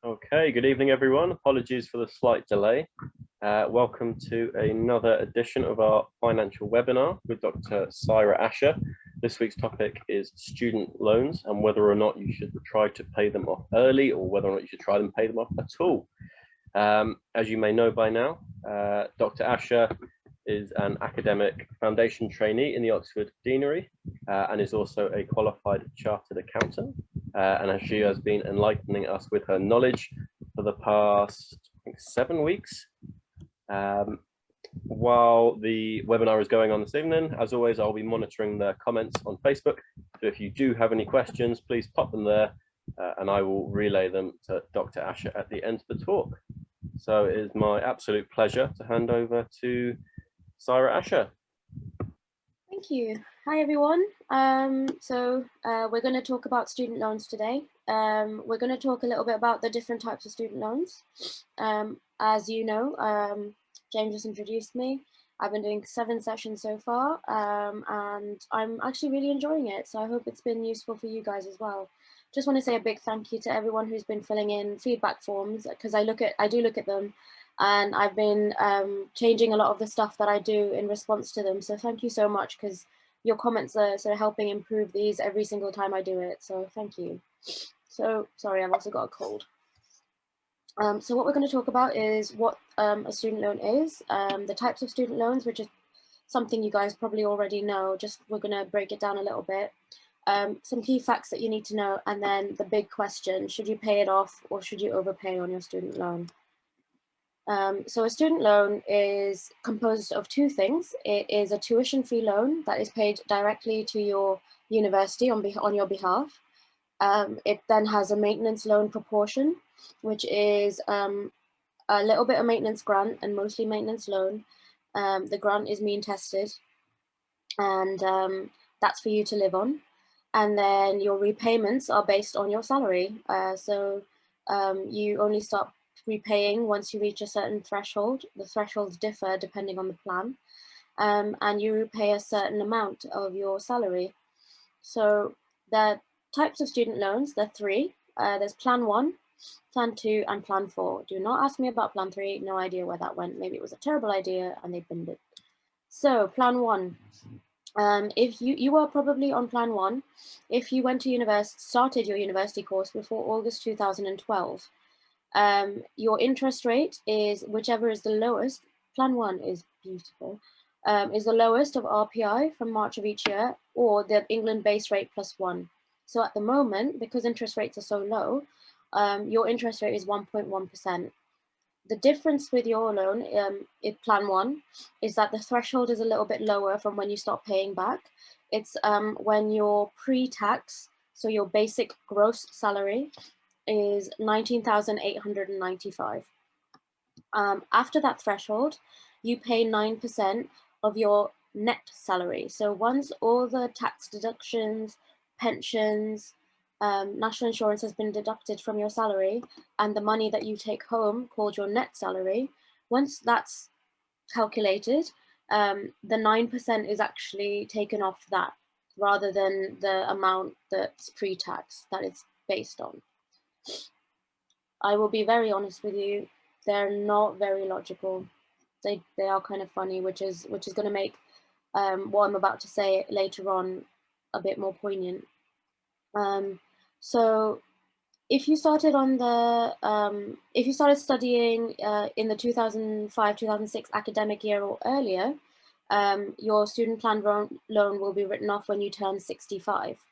Okay, good evening everyone. Apologies for the slight delay. Welcome to another edition of our financial webinar with Dr. Syra Asher. This week's topic is student loans and whether or not you should try to pay them off early or whether or not you should try to pay them off at all. As you may know by now, Dr. Asher is an academic foundation trainee in the Oxford Deanery and is also a qualified chartered accountant. And as she has been enlightening us with her knowledge for the past, I think, 7 weeks. While the webinar is going on this evening, as always, I'll be monitoring the comments on Facebook. So if you do have any questions, please pop them there and I will relay them to Dr. Asher at the end of the talk. So it is my absolute pleasure to hand over to Syra Asher. Thank you. Hi, everyone. We're going to talk about student loans today. We're going to talk a little bit about the different types of student loans. As you know, James just introduced me. I've been doing 7 sessions so far, and I'm actually really enjoying it. So I hope it's been useful for you guys as well. Just want to say a big thank you to everyone who's been filling in feedback forms, because I do look at them. And I've been changing a lot of the stuff that I do in response to them. So thank you so much, because your comments are sort of helping improve these every single time I do it. So thank you. So sorry, I've also got a cold. So what we're going to talk about is what a student loan is, the types of student loans, which is something you guys probably already know. Just we're going to break it down a little bit. Some key facts that you need to know, and then the big question: should you pay it off or should you overpay on your student loan? So a student loan is composed of 2 things. It is a tuition fee loan that is paid directly to your university on your behalf. It then has a maintenance loan proportion, which is a little bit of maintenance grant and mostly maintenance loan. The grant is mean tested, and that's for you to live on. And then your repayments are based on your salary. You only start repaying once you reach a certain threshold. The thresholds differ depending on the plan, and you repay a certain amount of your salary. So the types of student loans, there are 3. There's Plan 1, Plan 2, and Plan 4. Do not ask me about Plan 3, no idea where that went. Maybe it was a terrible idea and they binned it. So Plan 1. If you are probably on Plan 1, if you went to university, started your university course before August 2012, your interest rate is whichever is the lowest. Plan 1 is beautiful, is the lowest of RPI from March of each year, or the England base rate +1. So at the moment, because interest rates are so low, your interest rate is 1.1%. The difference with your loan in Plan 1 is that the threshold is a little bit lower from when you start paying back. It's when your pre-tax, so your basic gross salary, is 19,895. After that threshold, you pay 9% of your net salary. So once all the tax deductions, pensions, national insurance has been deducted from your salary, and the money that you take home, called your net salary, once that's calculated, the 9% is actually taken off that, rather than the amount that's pre-tax that it's based on. I will be very honest with you, they're not very logical. They are kind of funny, which is going to make what I'm about to say later on a bit more poignant. So if you started if you started studying in the 2005-2006 academic year or earlier, your student plan loan will be written off when you turn 65.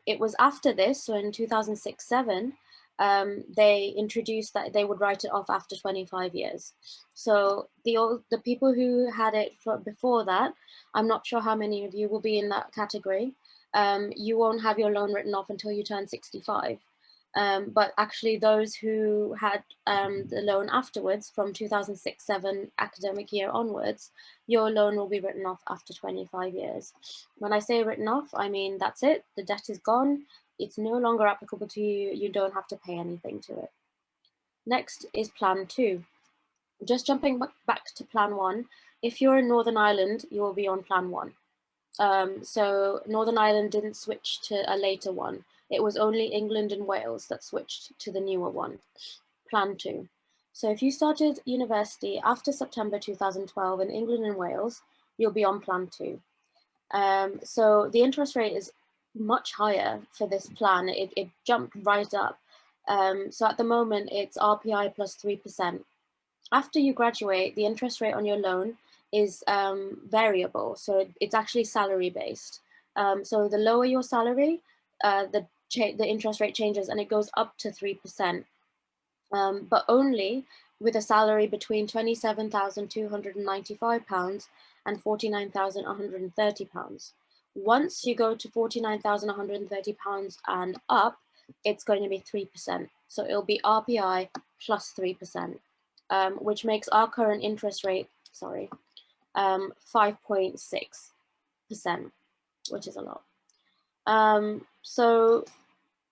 It was after this, so in 2006-07, they introduced that they would write it off after 25 years. So the people who had it before that, I'm not sure how many of you will be in that category. You won't have your loan written off until you turn 65. But actually those who had the loan afterwards, from 2006-07 academic year onwards, your loan will be written off after 25 years. When I say written off, I mean that's it, the debt is gone, it's no longer applicable to you, you don't have to pay anything to it. Next is Plan 2. Just jumping back to Plan 1, if you're in Northern Ireland, you will be on Plan 1. So Northern Ireland didn't switch to a later one. it was only England and Wales that switched to the newer one, Plan 2. So if you started university after September 2012 in England and Wales, you'll be on Plan 2. So the interest rate is much higher for this plan. It jumped right up. So at the moment, it's RPI plus 3%. After you graduate, the interest rate on your loan is variable. So it's actually salary based. So the lower your salary, the interest rate changes and it goes up to 3%. But only with a salary between £27,295 and £49,130. Once you go to £49,130 and up, it's going to be 3%. So it'll be RPI plus 3%, which makes our current interest rate, 5.6%, which is a lot. So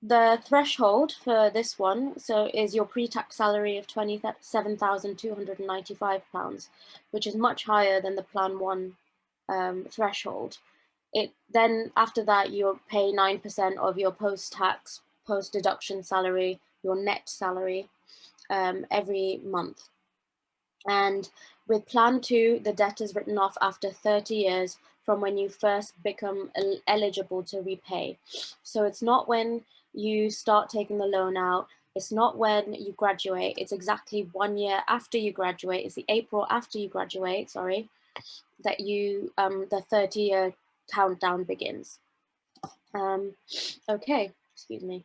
the threshold for this one is your pre-tax salary of £27,295, which is much higher than the Plan 1 threshold. Then after that, you'll pay 9% of your post-tax, post-deduction salary, your net salary, every month. And with Plan 2, the debt is written off after 30 years from when you first become eligible to repay. So it's not when you start taking the loan out, it's not when you graduate, it's exactly 1 year after you graduate, it's the April after you graduate, that you, the 30-year countdown begins. Okay, excuse me.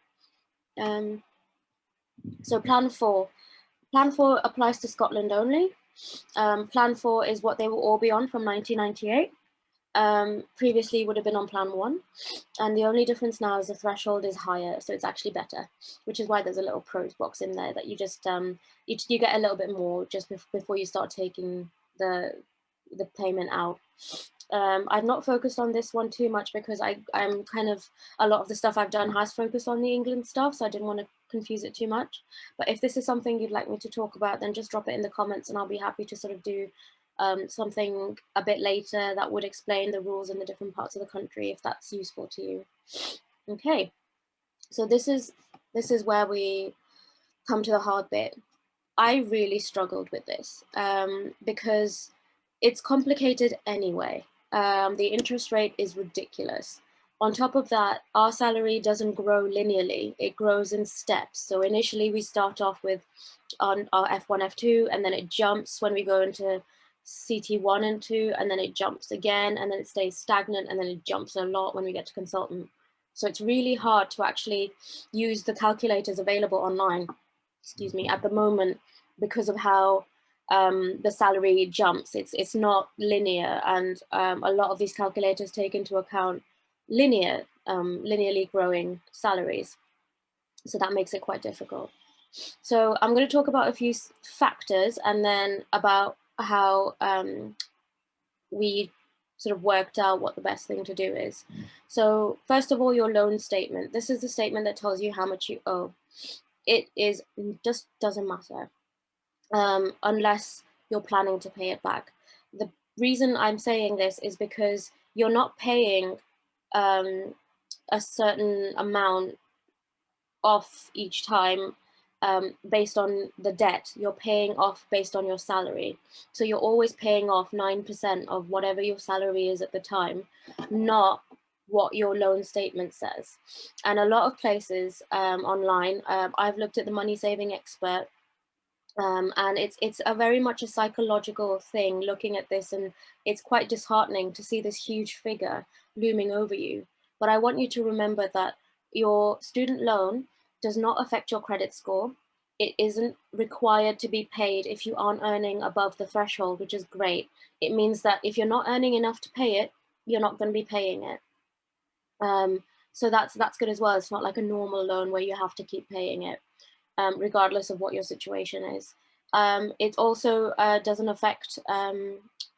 So Plan 4. Plan 4 applies to Scotland only. Plan 4 is what they will all be on from 1998. Previously would have been on Plan 1, and the only difference now is the threshold is higher, so it's actually better, which is why there's a little pros box in there that you just you get a little bit more just before you start taking the payment out. I've not focused on this one too much because I'm kind of, a lot of the stuff I've done has focused on the England stuff, so I didn't want to confuse it too much. But if this is something you'd like me to talk about, then just drop it in the comments and I'll be happy to sort of do something a bit later that would explain the rules in the different parts of the country if that's useful to you. Okay, so this is where we come to the hard bit. I really struggled with this because it's complicated anyway. The interest rate is ridiculous. On top of that, our salary doesn't grow linearly, it grows in steps. So initially we start off with on our F1, F2, and then it jumps when we go into CT1 and 2, and then it jumps again, and then it stays stagnant, and then it jumps a lot when we get to consultant. So it's really hard to actually use the calculators available online, excuse me, at the moment, because of how the salary jumps. It's not linear, and a lot of these calculators take into account linearly growing salaries. So that makes it quite difficult. So I'm going to talk about a few factors and then about how we sort of worked out what the best thing to do is. So first of all, your loan statement. This is the statement that tells you how much you owe. It just doesn't matter unless you're planning to pay it back. The reason I'm saying this is because you're not paying a certain amount off each time based on the debt. You're paying off based on your salary. So you're always paying off 9% of whatever your salary is at the time, not what your loan statement says. And a lot of places online, I've looked at the Money Saving Expert, and it's a very much a psychological thing looking at this, and it's quite disheartening to see this huge figure looming over you. But I want you to remember that your student loan does not affect your credit score. It isn't required to be paid if you aren't earning above the threshold, which is great. It means that if you're not earning enough to pay it, you're not going to be paying it. So that's good as well. It's not like a normal loan where you have to keep paying it, regardless of what your situation is. It also doesn't affect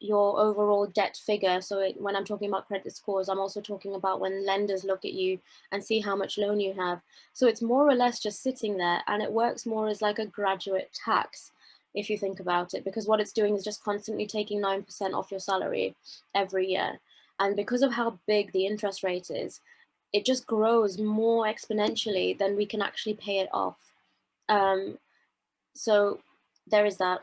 your overall debt figure. So when I'm talking about credit scores, I'm also talking about when lenders look at you and see how much loan you have. So it's more or less just sitting there, and it works more as like a graduate tax, if you think about it, because what it's doing is just constantly taking 9% off your salary every year. And because of how big the interest rate is, it just grows more exponentially than we can actually pay it off. So there is that.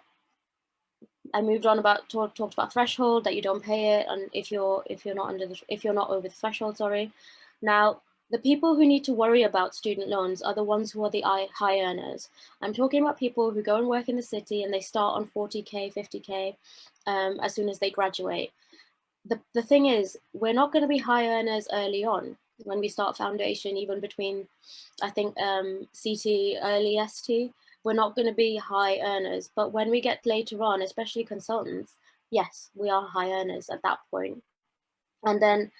I moved on about talked about threshold, that you don't pay it, and if you're not over the threshold, sorry. Now, the people who need to worry about student loans are the ones who are the high earners. I'm talking about people who go and work in the city and they start on 40K, 50K as soon as they graduate. The thing is, we're not going to be high earners early on when we start foundation, even between, I think, CT, early ST, we're not going to be high earners. But when we get later on, especially consultants, yes, we are high earners at that point. And then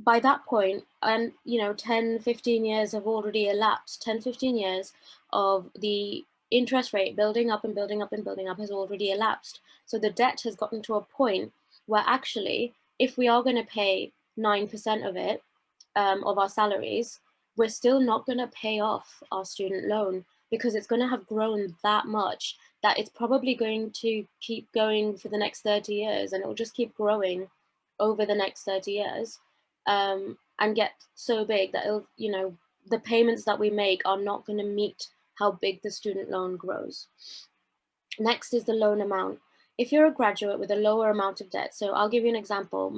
by that point, and 10, 15 years have already elapsed. 10, 15 years of the interest rate building up and building up and building up has already elapsed. So the debt has gotten to a point where actually, if we are going to pay 9% of it, of our salaries, we're still not going to pay off our student loan, because it's going to have grown that much that it's probably going to keep going for the next 30 years, and it will just keep growing over the next 30 years and get so big that it'll, the payments that we make are not going to meet how big the student loan grows. Next is the loan amount. If you're a graduate with a lower amount of debt, so I'll give you an example.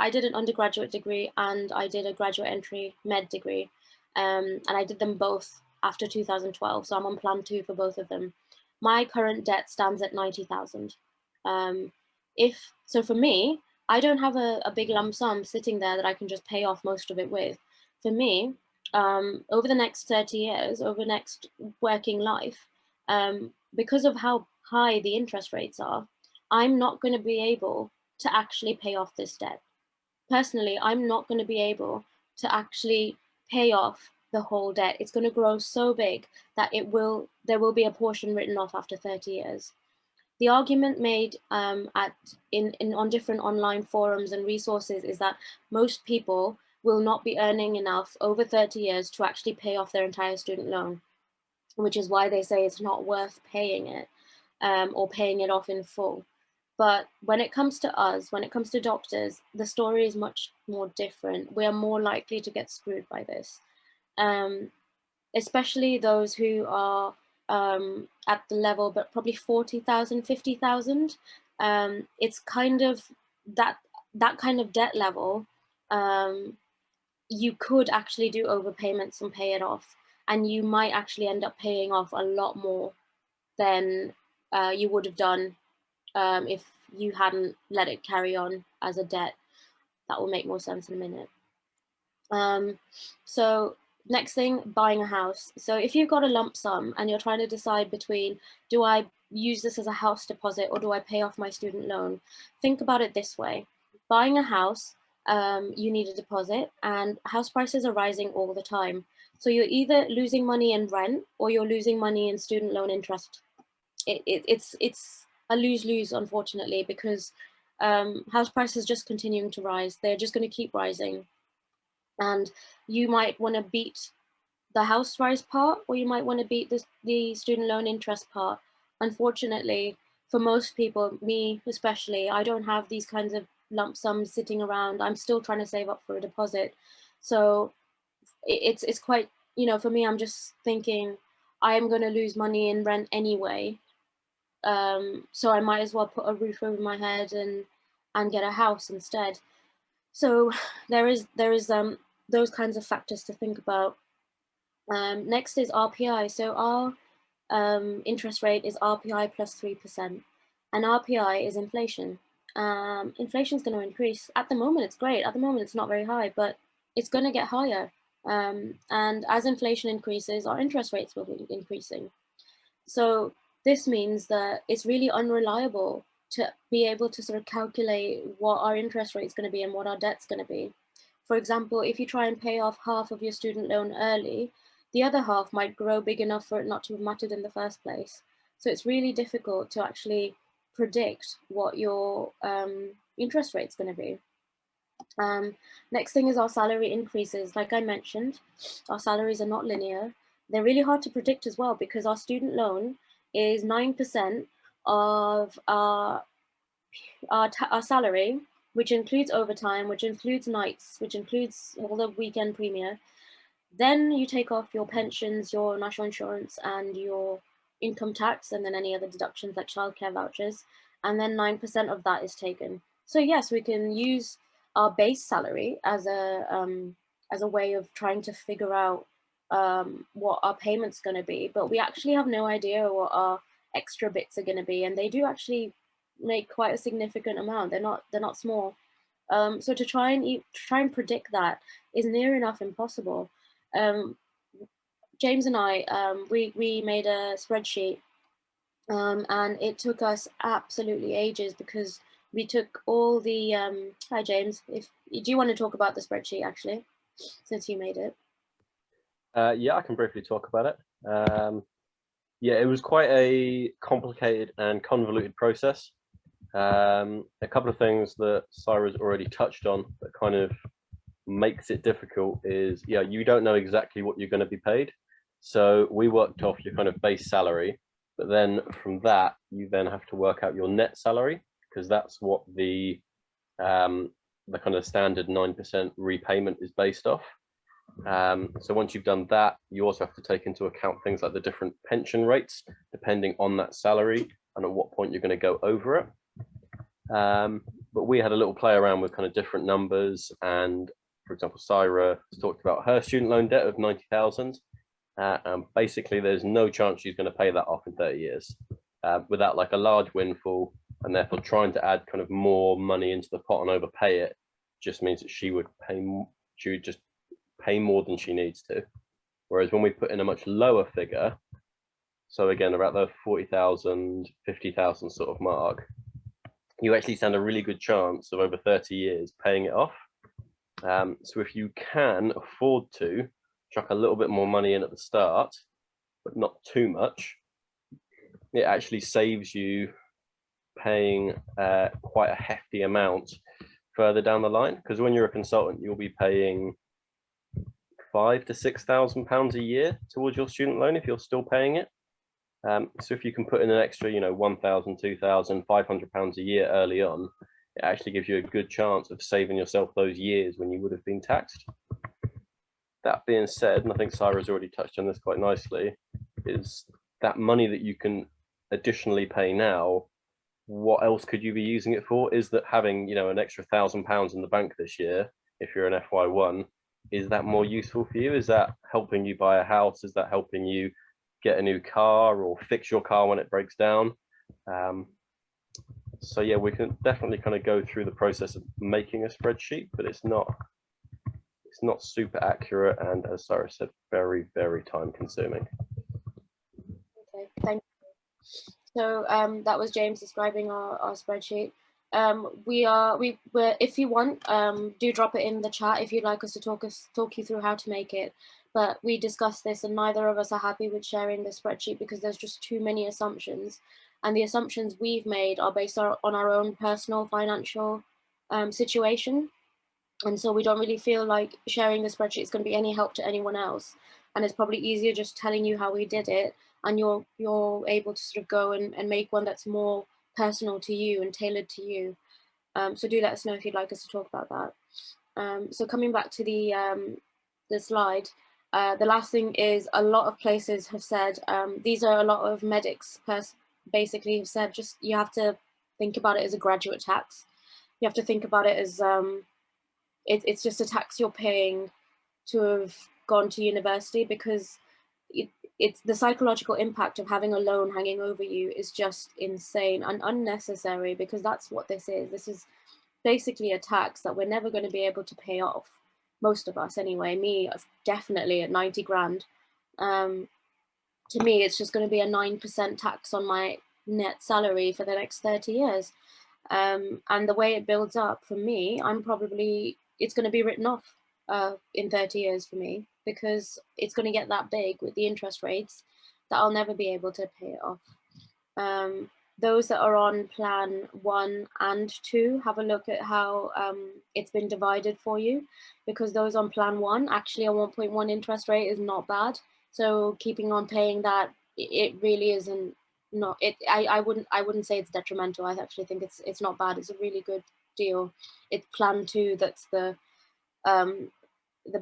I did an undergraduate degree and I did a graduate entry med degree, and I did them both after 2012. So I'm on plan 2 for both of them. My current debt stands at 90,000. So for me, I don't have a big lump sum sitting there that I can just pay off most of it with. For me, over the next 30 years, over the next working life, because of how high the interest rates are, I'm not going to be able to actually pay off this debt. Personally, I'm not going to be able to actually pay off the whole debt. It's going to grow so big that there will be a portion written off after 30 years. The argument made on different online forums and resources is that most people will not be earning enough over 30 years to actually pay off their entire student loan, which is why they say it's not worth paying it or paying it off in full. But when it comes to us, when it comes to doctors, the story is much more different. We are more likely to get screwed by this, especially those who are at the level, but probably 40,000, 50,000. It's kind of that kind of debt level. You could actually do overpayments and pay it off, and you might actually end up paying off a lot more than you would have done if you hadn't let it carry on as a debt. That will make more sense in a minute. So next thing, buying a house. So if you've got a lump sum and you're trying to decide between, do I use this as a house deposit or do I pay off my student loan? Think about it this way. Buying a house, you need a deposit, and house prices are rising all the time. So you're either losing money in rent or you're losing money in student loan interest. It's a lose-lose, unfortunately, because house prices just continuing to rise. They're just going to keep rising. And you might want to beat the house rise part, or you might want to beat the student loan interest part. Unfortunately, for most people, me especially, I don't have these kinds of lump sums sitting around. I'm still trying to save up for a deposit. So it's quite, for me, I'm just thinking I'm going to lose money in rent anyway. So I might as well put a roof over my head and get a house instead. So there is those kinds of factors to think about. Next is RPI. So our interest rate is RPI plus 3%, and RPI is inflation. Inflation is going to increase. At the moment, it's great. At the moment, it's not very high, but it's going to get higher. And as inflation increases, our interest rates will be increasing. So this means that it's really unreliable to be able to sort of calculate what our interest rate is going to be and what our debt's going to be. For example, if you try and pay off half of your student loan early, the other half might grow big enough for it not to have mattered in the first place. So it's really difficult to actually predict what your interest rate is going to be. Next thing is our salary increases. Like I mentioned, our salaries are not linear. They're really hard to predict as well, because our student loan is 9% of our salary, which includes overtime, which includes nights, which includes all the weekend premiere. Then you take off your pensions, your national insurance, and your income tax, and then any other deductions like childcare vouchers. And then 9% of that is taken. So yes, we can use our base salary as a way of trying to figure out what our payment's going to be, but we actually have no idea what our extra bits are going to be, and they do actually make quite a significant amount. They're not small. So to try and predict that is near enough impossible. Um, James and I, we made a spreadsheet, and it took us absolutely ages because we took all the. Hi, James. If do you want to talk about the spreadsheet actually, since you made it? Yeah, I can briefly talk about it. Yeah, it was quite a complicated and convoluted process. A couple of things that Cyrus already touched on that kind of makes it difficult is, yeah, you don't know exactly what you're going to be paid. So we worked off your kind of base salary, but then from that, you then have to work out your net salary, because that's what the kind of standard 9% repayment is based off. So once you've done that, you also have to take into account things like the different pension rates, depending on that salary and at what point you're going to go over it. But we had a little play around with kind of different numbers, and for example, Syra talked about her student loan debt of 90,000. And basically, there's no chance she's going to pay that off in 30 years without like a large windfall, and therefore trying to add kind of more money into the pot and overpay it just means that she would just pay more than she needs to. Whereas when we put in a much lower figure, so again, about the 40,000, 50,000 sort of mark, you actually stand a really good chance of over 30 years paying it off. So if you can afford to chuck a little bit more money in at the start, but not too much, it actually saves you paying quite a hefty amount further down the line. Because when you're a consultant, you'll be paying £5,000 to £6,000 a year towards your student loan if you're still paying it. So if you can put in an extra, £1,000, £2,000, £500 a year early on, it actually gives you a good chance of saving yourself those years when you would have been taxed. That being said, and I think Sarah's already touched on this quite nicely, is that money that you can additionally pay now, what else could you be using it for? Is that having, an extra £1,000 in the bank this year, if you're an FY1, is that more useful for you? Is that helping you buy a house? Is that helping you get a new car or fix your car when it breaks down? So yeah, we can definitely kind of go through the process of making a spreadsheet, but it's not super accurate, and as Sarah said, very, very time consuming. Okay, thank you. So that was James describing our spreadsheet. If you want, do drop it in the chat if you'd like us to talk you through how to make it. But we discussed this, and neither of us are happy with sharing the spreadsheet because there's just too many assumptions, and the assumptions we've made are based on our own personal financial situation. And so we don't really feel like sharing the spreadsheet is going to be any help to anyone else. And it's probably easier just telling you how we did it, and you're able to sort of go and make one that's more personal to you and tailored to you. So do let us know if you'd like us to talk about that. So coming back to the slide, the last thing is a lot of places have said, these are a lot of medics basically have said, just you have to think about it as a graduate tax. You have to think about it as it's just a tax you're paying to have gone to university, because it's the psychological impact of having a loan hanging over you is just insane and unnecessary, because that's what this is. This is basically a tax that we're never going to be able to pay off. Most of us anyway, me definitely at 90 grand. To me, it's just going to be a 9% tax on my net salary for the next 30 years. And the way it builds up for me, it's going to be written off in 30 years for me, because it's going to get that big with the interest rates that I'll never be able to pay it off. Those that are on plan 1 and 2, have a look at how it's been divided for you, because those on plan 1, actually a 1.1 interest rate is not bad. So keeping on paying that, it really isn't. I wouldn't say it's detrimental. I actually think it's not bad. It's a really good deal. It's plan 2 that's the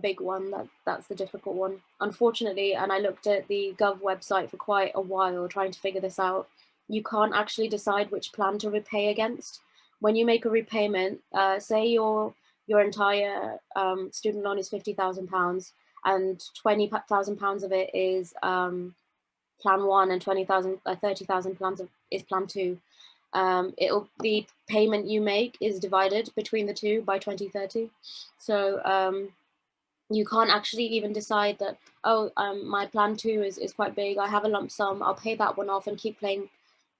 big one, that's the difficult one, unfortunately. And I looked at the Gov website for quite a while trying to figure this out. You can't actually decide which plan to repay against. When you make a repayment, say your entire student loan is £50,000 and £20,000 of it is plan 1 and 30,000 plans is plan 2. The payment you make is divided between the two by 2030. So you can't actually even decide that, oh, my plan 2 is quite big, I have a lump sum, I'll pay that one off and keep paying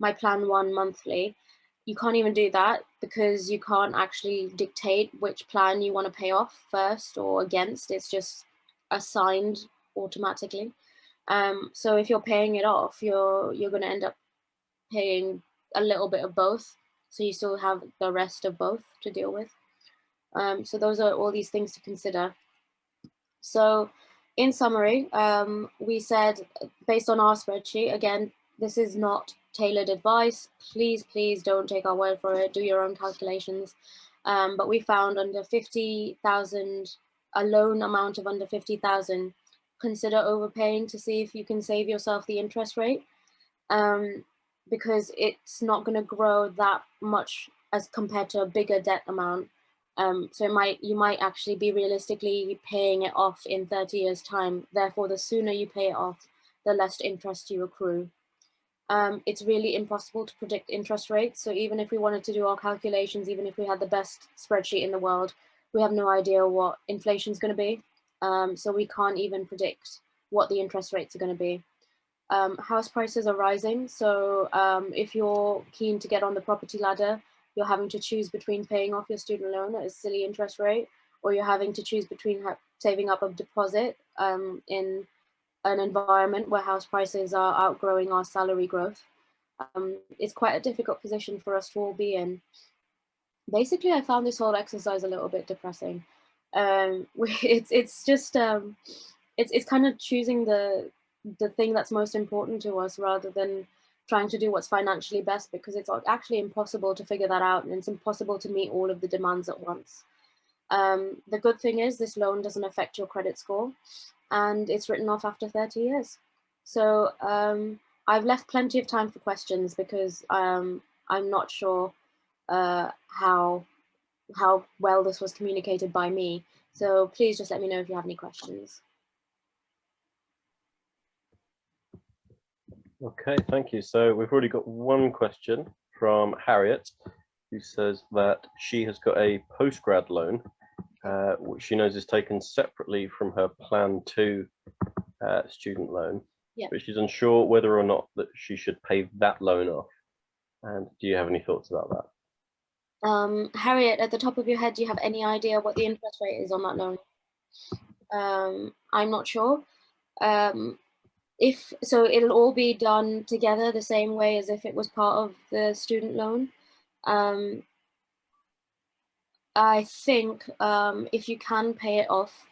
my plan 1 monthly. You can't even do that because you can't actually dictate which plan you want to pay off first or against. It's just assigned automatically. So if you're paying it off, you're going to end up paying a little bit of both. So you still have the rest of both to deal with. So those are all these things to consider. So in summary, we said, based on our spreadsheet, again, this is not tailored advice. Please, please don't take our word for it. Do your own calculations. But we found under 50,000, a loan amount of under 50,000, consider overpaying to see if you can save yourself the interest rate, because it's not going to grow that much as compared to a bigger debt amount. So you might actually be realistically paying it off in 30 years time. Therefore, the sooner you pay it off, the less interest you accrue. It's really impossible to predict interest rates. So even if we wanted to do our calculations, even if we had the best spreadsheet in the world, we have no idea what inflation is going to be. So we can't even predict what the interest rates are going to be. House prices are rising. So if you're keen to get on the property ladder, you're having to choose between paying off your student loan at a silly interest rate, or you're having to choose between saving up a deposit in an environment where house prices are outgrowing our salary growth. It's quite a difficult position for us to all be in. Basically, I found this whole exercise a little bit depressing. It's just it's kind of choosing the thing that's most important to us rather than trying to do what's financially best, because it's actually impossible to figure that out, and it's impossible to meet all of the demands at once. The good thing is this loan doesn't affect your credit score, and it's written off after 30 years. So I've left plenty of time for questions because I'm not sure how well this was communicated by me. So please just let me know if you have any questions. Okay, thank you. So we've already got one question from Harriet, who says that she has got a postgrad loan, which she knows is taken separately from her Plan 2 student loan, but she's unsure whether or not that she should pay that loan off. And do you have any thoughts about that? Harriet, at the top of your head, do you have any idea what the interest rate is on that loan? I'm not sure. If so, it'll all be done together the same way as if it was part of the student loan. I think if you can pay it off,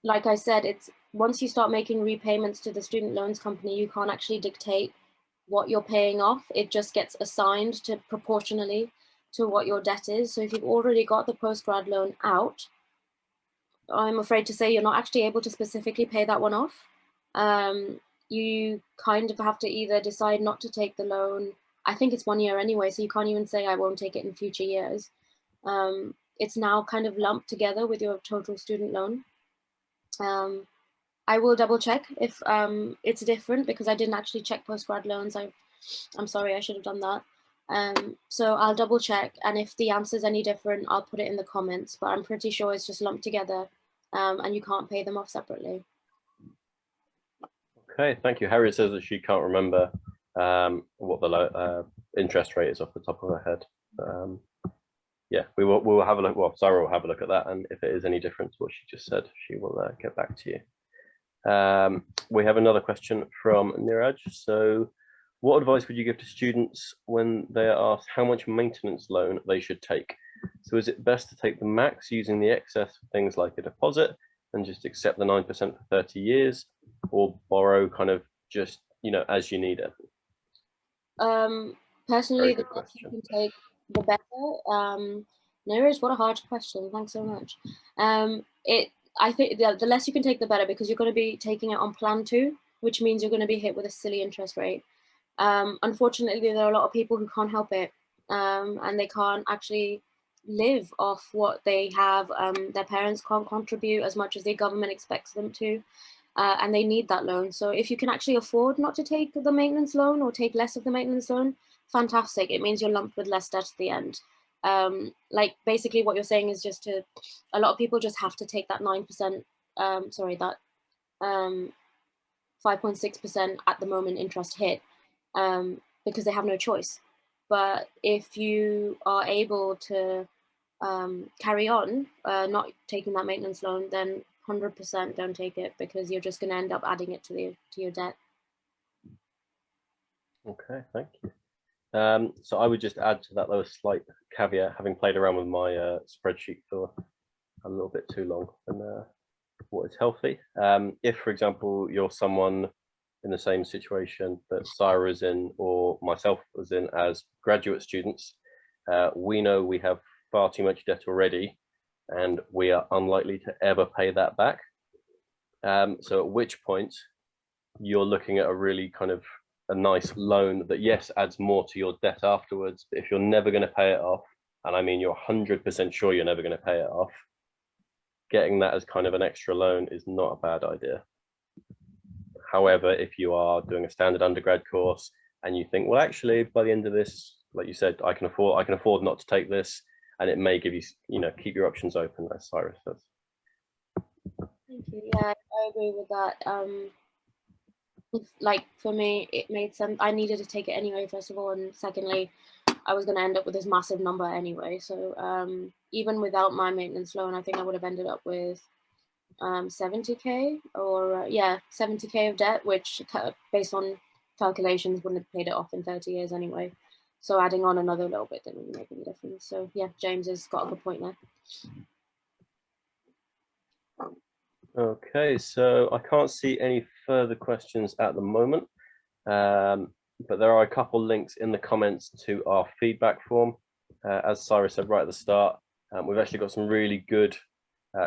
like I said, it's once you start making repayments to the student loans company, you can't actually dictate what you're paying off. It just gets assigned to proportionally to what your debt is. So if you've already got the postgrad loan out, I'm afraid to say you're not actually able to specifically pay that one off. You kind of have to either decide not to take the loan. I think it's 1 year anyway, so you can't even say I won't take it in future years. It's now kind of lumped together with your total student loan. I will double check if it's different, because I didn't actually check postgrad loans. I'm sorry, I should have done that. So I'll double check, and if the answer is any different, I'll put it in the comments, but I'm pretty sure it's just lumped together and you can't pay them off separately. Okay, thank you. Harriet says that she can't remember what the interest rate is off the top of her head. Yeah, we'll have a look. Well, Sarah will have a look at that, and if it is any different to what she just said, she will get back to you. We have another question from Niraj. So, what advice would you give to students when they are asked how much maintenance loan they should take? So, is it best to take the max using the excess for things like a deposit and just accept the 9% for 30 years, or borrow kind of just, as you need it? Personally, the less you can take, the better. No worries, what a hard question. Thanks so much. I think the less you can take, the better, because you're going to be taking it on plan 2, which means you're going to be hit with a silly interest rate. Unfortunately, there are a lot of people who can't help it, and they can't actually live off what they have. Their parents can't contribute as much as the government expects them to, and they need that loan. So if you can actually afford not to take the maintenance loan or take less of the maintenance loan, fantastic. It means you're lumped with less debt at the end. Like basically what you're saying is just a lot of people just have to take that 9%, that 5.6% at the moment interest hit, because they have no choice. But if you are able to carry on not taking that maintenance loan, then 100% don't take it, because you're just going to end up adding it to your debt. Okay, thank you. So I would just add to that, though, a slight caveat, having played around with my spreadsheet for a little bit too long and what is healthy. If, for example, you're someone in the same situation that Sarah is in, or myself was in as graduate students, we know we have far too much debt already, and we are unlikely to ever pay that back. So at which point you're looking at a really kind of a nice loan that, yes, adds more to your debt afterwards, but if you're never going to pay it off, and I mean you're 100% sure you're never going to pay it off, getting that as kind of an extra loan is not a bad idea. However, if you are doing a standard undergrad course and you think, well, actually, by the end of this, like you said, I can afford not to take this, and it may give you, keep your options open, as Cyrus says. Thank you. Yeah, I agree with that. Like for me, it made sense. I needed to take it anyway, first of all, and secondly, I was going to end up with this massive number anyway. So even without my maintenance loan, I think I would have ended up with 70k or 70k of debt, which based on calculations wouldn't have paid it off in 30 years anyway. So adding on another little bit didn't really make any difference. So yeah, James has got a good point there. Okay, so I can't see any further questions at the moment, but there are a couple links in the comments to our feedback form. As Cyrus said right at the start, we've actually got some really good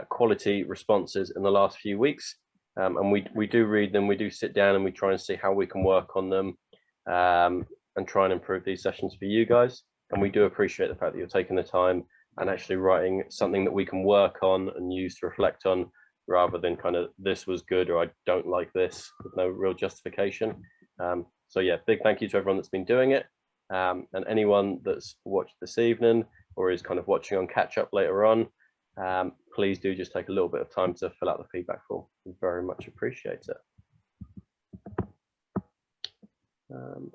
quality responses in the last few weeks, and we do read them, we do sit down and we try and see how we can work on them, and try and improve these sessions for you guys. And we do appreciate the fact that you're taking the time and actually writing something that we can work on and use to reflect on, rather than kind of this was good or I don't like this with no real justification. So yeah, big thank you to everyone that's been doing it, and anyone that's watched this evening or is kind of watching on catch up later on, please do just take a little bit of time to fill out the feedback form. We very much appreciate it.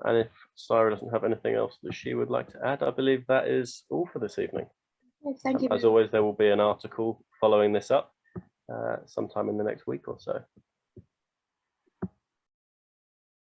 And if Sarah doesn't have anything else that she would like to add, I believe that is all for this evening. Thank you. As always, there will be an article following this up sometime in the next week or so.